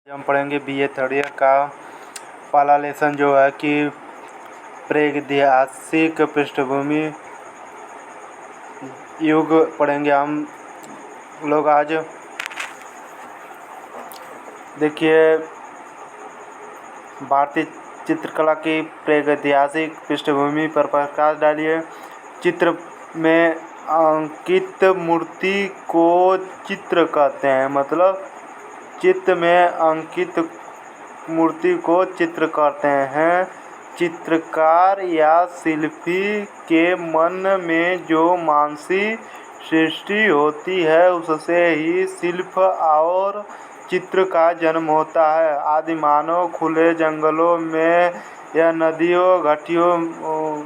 हम पढ़ेंगे BA third year का पहला लेसन जो है कि प्रागैतिहासिक पृष्ठभूमि युग पढ़ेंगे हम लोग आज। देखिए, भारतीय चित्रकला की प्रागैतिहासिक पृष्ठभूमि पर प्रकाश डालिए। चित्र में अंकित मूर्ति को चित्र कहते हैं। मतलब चित्र में अंकित मूर्ति को चित्र कहते हैं। चित्रकार या शिल्पी के मन में जो मानसिक सृष्टि होती है उससे ही शिल्प और चित्र का जन्म होता है। आदि मानव खुले जंगलों में या नदियों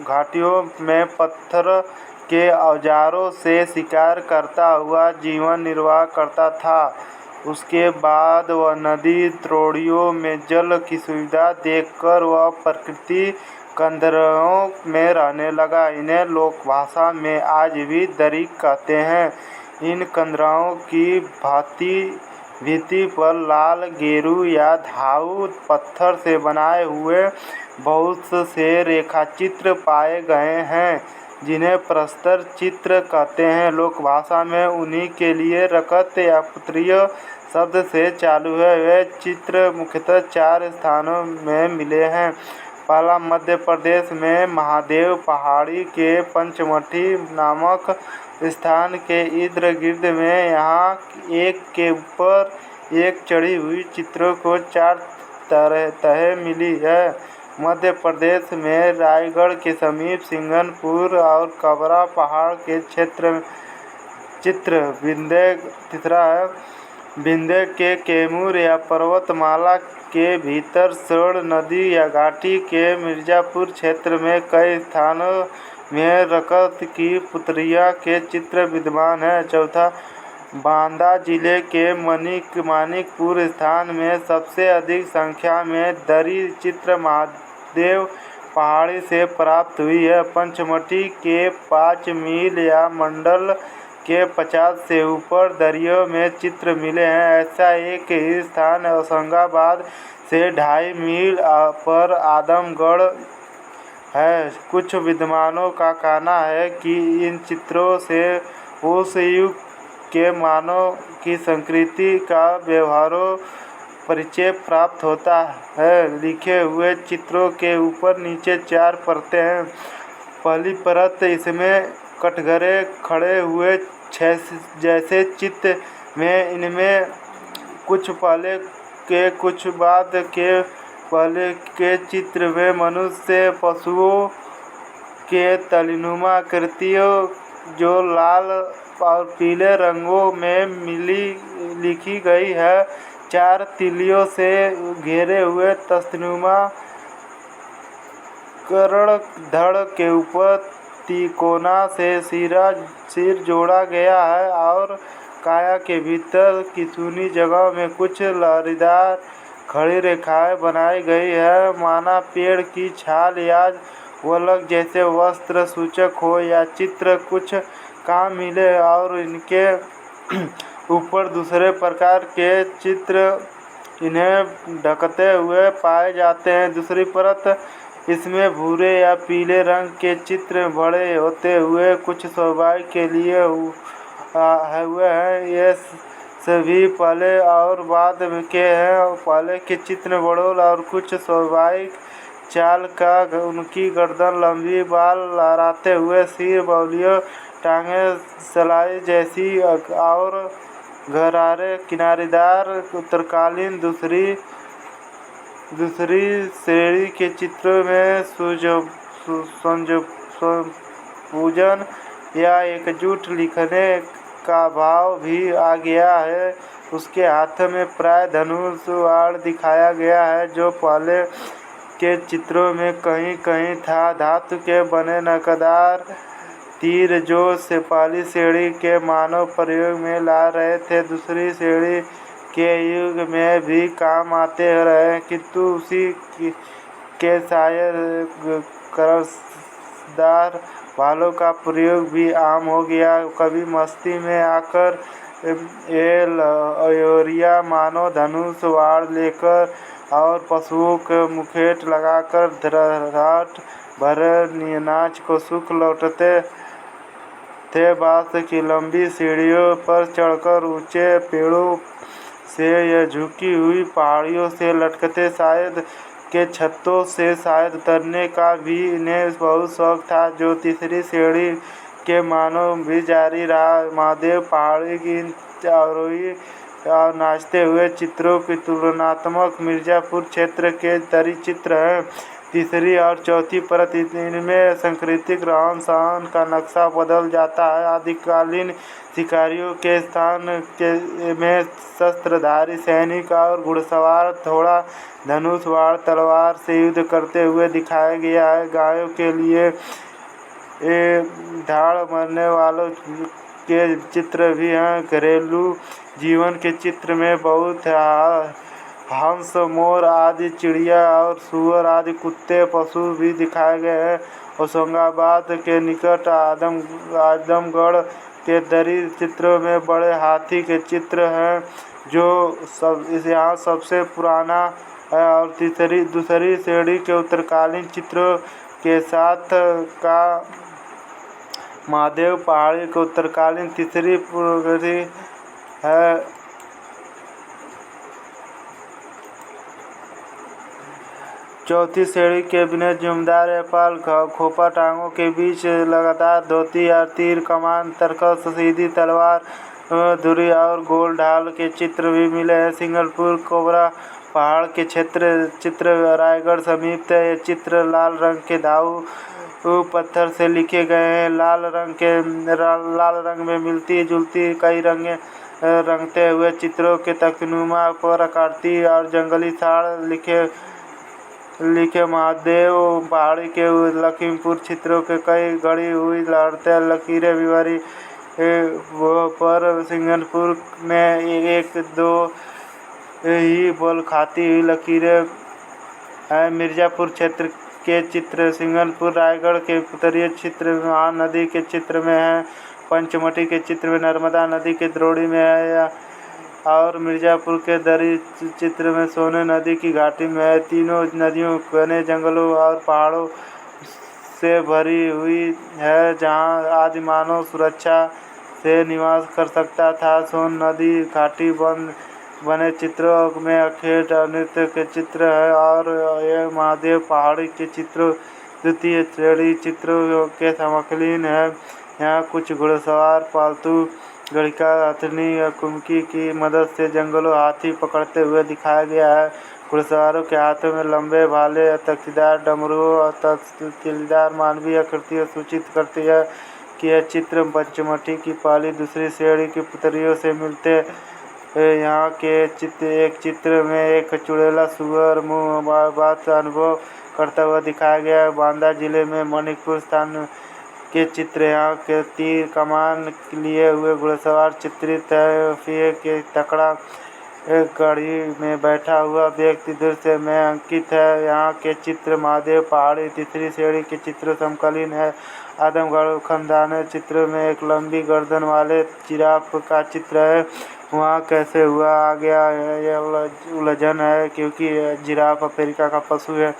घाटियों में पत्थर के औजारों से शिकार करता हुआ जीवन निर्वाह करता था। उसके बाद वह नदी त्रोड़ियों में जल की सुविधा देखकर वह प्रकृति कंदरों में रहने लगा। इन्हें लोक भाषा में आज भी दरी कहते हैं। इन कंदरों की भित्ति पर लाल गेरू या धातु पत्थर से बनाए हुए बहुत से रेखाचित्र पाए गए हैं जिन्हें प्रस्तर चित्र कहते हैं। लोक भाषा में उन्हीं के लिए रकत या पुत्रीय शब्द से चालू है। वे चित्र मुख्यतः 4 स्थानों में मिले हैं। पहला, मध्य प्रदेश में महादेव पहाड़ी के पंचमढ़ी नामक स्थान के इर्द गिर्द में। यहाँ एक के ऊपर एक चढ़ी हुई चित्रों को 4 तह मिली है। मध्य प्रदेश में रायगढ़ के समीप सिंघनपुर और कबरा पहाड़ के चित्र तीसरा है, विंध्य के कैमूर या पर्वतमाला के भीतर स्वर्ण नदी या घाटी के मिर्जापुर क्षेत्र में कई स्थानों में रकत की पुतरिया के चित्र विद्यमान हैं। चौथा, बांदा जिले के मानिकपुर स्थान में सबसे अधिक संख्या में दरी चित्र महादेव पहाड़ी से प्राप्त हुई है। पंचमढ़ी के 5 मील या मंडल के 50 से ऊपर दरियों में चित्र मिले हैं। ऐसा एक ही स्थान होशंगाबाद से 2.5 मील पर आदमगढ़ है। कुछ विद्वानों का कहना है कि इन चित्रों से उस युग के मानव की संस्कृति का व्यवहारों परिचय प्राप्त होता है। लिखे हुए चित्रों के ऊपर नीचे 4 परतें हैं। पहली परत, इसमें कटघरे खड़े हुए जैसे चित्र में इनमें कुछ पहले के कुछ बाद के। पहले के चित्र में मनुष्य पशुओं के तलीनुमा आकृतियों जो लाल और पीले रंगों में लिखी गई है। 4 तीलियों से घेरे हुए तस्तनुमा कर्ण धड़ के ऊपर तिकोना से सिर जोड़ा गया है और काया के भीतर की सूनी जगह में कुछ लहरीदार खड़ी रेखाएं बनाई गई है। माना पेड़ की छाल या वलक जैसे वस्त्र सूचक हो। या चित्र कुछ काम मिले और इनके ऊपर दूसरे प्रकार के चित्र इन्हें ढकते हुए पाए जाते हैं। दूसरी परत, इसमें भूरे या पीले रंग के चित्र बड़े होते हुए कुछ स्वाभाविक के लिए हुए हैं। ये सभी पहले और बाद के हैं। पहले के चित्र बड़ोल और कुछ स्वाभाविक चाल का, उनकी गर्दन लंबी, बाल लहराते हुए, सिर बावलियों, टांगें सलाई जैसी और घरारे किनारेदार। उत्तरकालीन दूसरी श्रेणी के चित्रों में संपूजन या एकजुट लिखने का भाव भी आ गया है। उसके हाथ में प्राय धनुष बाण दिखाया गया है जो पहले के चित्रों में कहीं कहीं था। धातु के बने नकदार तीर जो से पहली श्रेणी के मानव प्रयोग में ला रहे थे दूसरी श्रेणी के युग में भी काम आते रहे, किंतु उसी के शायद कर्जदार भालों का प्रयोग भी आम हो गया। कभी मस्ती में आकर अयोरिया मानो धनुष वाण लेकर और पशुओं के मुखेट लगाकर धड़ाधड़ भरे नाच को सुख लौटते थे। बांस की लंबी सीढ़ियों पर चढ़कर ऊंचे पेड़ों से या झुकी हुई पहाड़ियों से लटकते शायद के छतों से शायद उतरने का भी इन्हें बहुत शौक था। जो तीसरी सीढ़ी के मानो भी जारी रहा। महादेव पहाड़ी की आरोही और नाचते हुए चित्रों की तुलनात्मक मिर्जापुर क्षेत्र के तरी चित्र हैं। तीसरी और चौथी परत इनमें सांस्कृतिक रहन सहन का नक्शा बदल जाता है। आदिकालीन शिकारियों के स्थान में शस्त्रधारी सैनिक और घुड़सवार थोड़ा धनुष वाण तलवार से युद्ध करते हुए दिखाया गया है। गायों के लिए धाड़ मरने वालों के चित्र भी हैं। घरेलू जीवन के चित्र में बहुत हंस मोर आदि चिड़िया और सुअर आदि कुत्ते पशु भी दिखाए गए हैं। होशंगाबाद के निकट आजमगढ़ के दरी चित्रों में बड़े हाथी के चित्र हैं जो यहाँ सबसे पुराना है। और दूसरी श्रेणी के उत्तरकालीन चित्रों के साथ का महादेव पहाड़ी के उत्तरकालीन तीसरी पूर्वी है। चौथी श्रेणी के बिना जमींदार व्यापार खोपा टांगों के बीच लगातार धोती या तीर कमान तरकस सीधी तलवार धुरी और गोल ढाल के चित्र भी मिले हैं। सिंगलपुर कोबरा पहाड़ के चित्र रायगढ़ समीप है। ये चित्र लाल रंग के धातु पत्थर से लिखे गए हैं। लाल रंग में मिलती जुलती कई रंगते हुए चित्रों के तख्तनुमा पर आकृति और जंगली साड़ लिखे महादेव पहाड़ी के लखीमपुर चित्रों के कई गढ़ी हुई लहरते लकीरें भी भरी पर सिंगलपुर में एक दो ही बोल खाती हुई लकीरें हैं। मिर्जापुर क्षेत्र के चित्र सिंगलपुर रायगढ़ के उत्तरीय चित्र महानदी के चित्र में है। पंचमटी के चित्र में नर्मदा नदी के द्रोणी में है और मिर्जापुर के दरी चित्र में सोने नदी की घाटी में है। तीनों नदियों घने जंगलों और पहाड़ों से भरी हुई है जहाँ आदि मानव सुरक्षा से निवास कर सकता था। सोन नदी घाटी बने चित्रों में अखेट नृत्य के चित्र है और ये महादेव पहाड़ी के चित्रों द्वितीय श्रेणी चित्रों के समकालीन है। यहाँ कुछ घुड़सवार पालतू गड़िका हथनी या कुमकी की मदद से जंगलों हाथी पकड़ते हुए दिखाया गया है। घुड़सवारों के हाथों में लंबे भाले तख्तीदार डमरुओं और तिलदार मानवीय आकृतियाँ सूचित करती है कि यह चित्र पंचमटी की पहली दूसरी श्रेणी की पुतलियों से मिलते। यहाँ के चित्र में एक चुड़ैला सुअर मुँह बात अनुभव करता हुआ दिखाया गया है। बांदा जिले में मणिकपुर स्थान के चित्र यहाँ के तीर कमान लिए हुए घुड़सवार चित्रित है। फिर के तकड़ा कड़ी में बैठा हुआ व्यक्ति दृश्य में अंकित है। यहाँ के चित्र महादेव पहाड़ी तीसरी श्रेणी के चित्र समकालीन है। आदमगढ़ खानदानी चित्र में एक लंबी गर्दन वाले जिराफ का चित्र है। वहाँ कैसे हुआ आ गया यह उलझन है क्योंकि जिराफ अफ्रीका का पशु है।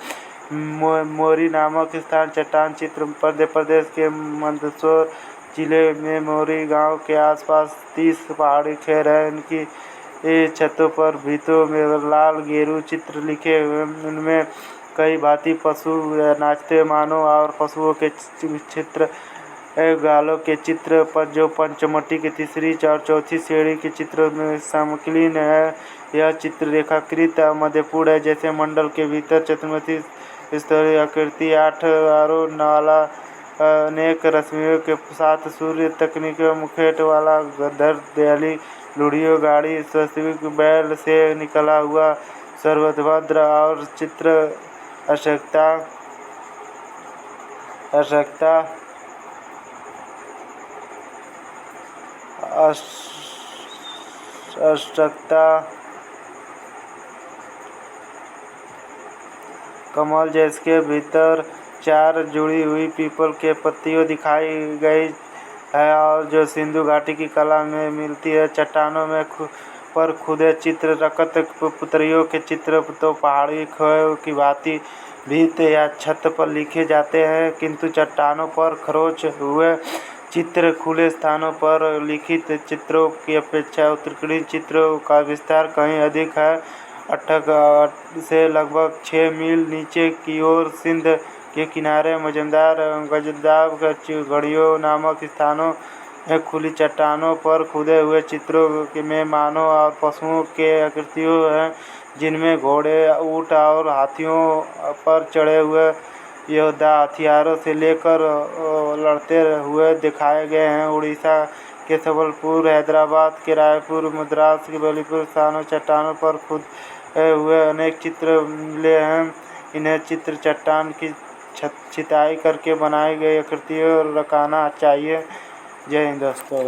मोरी नामक स्थान चट्टान चित्र मध्य प्रदेश के मंदसौर जिले में मोरी गांव के आसपास 30 पहाड़ी खैर है। इनकी छतों पर भित्तों में लाल गेरू चित्र लिखे हुए। उनमें कई भांति पशु नाचते मानो और पशुओं के चित्र गालों के चित्र पर जो पंचमटी की तीसरी और चौथी श्रेणी के चित्रों में समकालीन है। यह चित्र रेखाकृत मध्यपूर्ण है जैसे मंडल के भीतर चतुर्मुखी स्तरीय आकृति 8 आरो नाला अनेक रश्मियों के साथ सूर्य तकनीकी मुखेट वाला गधर दयाली लुढ़ियों गाड़ी स्वस्तिक बैल से निकला हुआ सर्वभद्र और चित्र अष्टकता कमल जिसके भीतर 4 जुड़ी हुई पीपल के पत्तियों दिखाई गई है और जो सिंधु घाटी की कला में मिलती है। चट्टानों में पर खुदे चित्र, रकत पुतरियों के चित्र तो पहाड़ी खोए की भांति भित्त या छत पर लिखे जाते हैं, किंतु चट्टानों पर खरोच हुए चित्र, खुले स्थानों पर लिखित चित्रों की अपेक्षा उत्कीर्ण चित्रों का विस्तार कहीं अधिक है। अटक से लगभग 6 मील नीचे की ओर सिंध के किनारे मजमदार गजदाब घड़ियों नामक स्थानों में खुली चट्टानों पर खुदे हुए चित्रों में मानव और पशुओं के आकृतियां हैं, जिनमें घोड़े, ऊंट और हाथियों पर चढ़े हुए योद्धा हथियारों से लेकर लड़ते हुए दिखाए गए हैं। उड़ीसा के संबलपुर, हैदराबाद के रायपुर, मद्रास के बलीपुर स्थानों चट्टानों पर खुदे हुए अनेक चित्र मिले हैं। इन्हें चित्र चट्टान की छिताई करके बनाई गई आकृतियों रखना चाहिए। जय हिंद दोस्तों।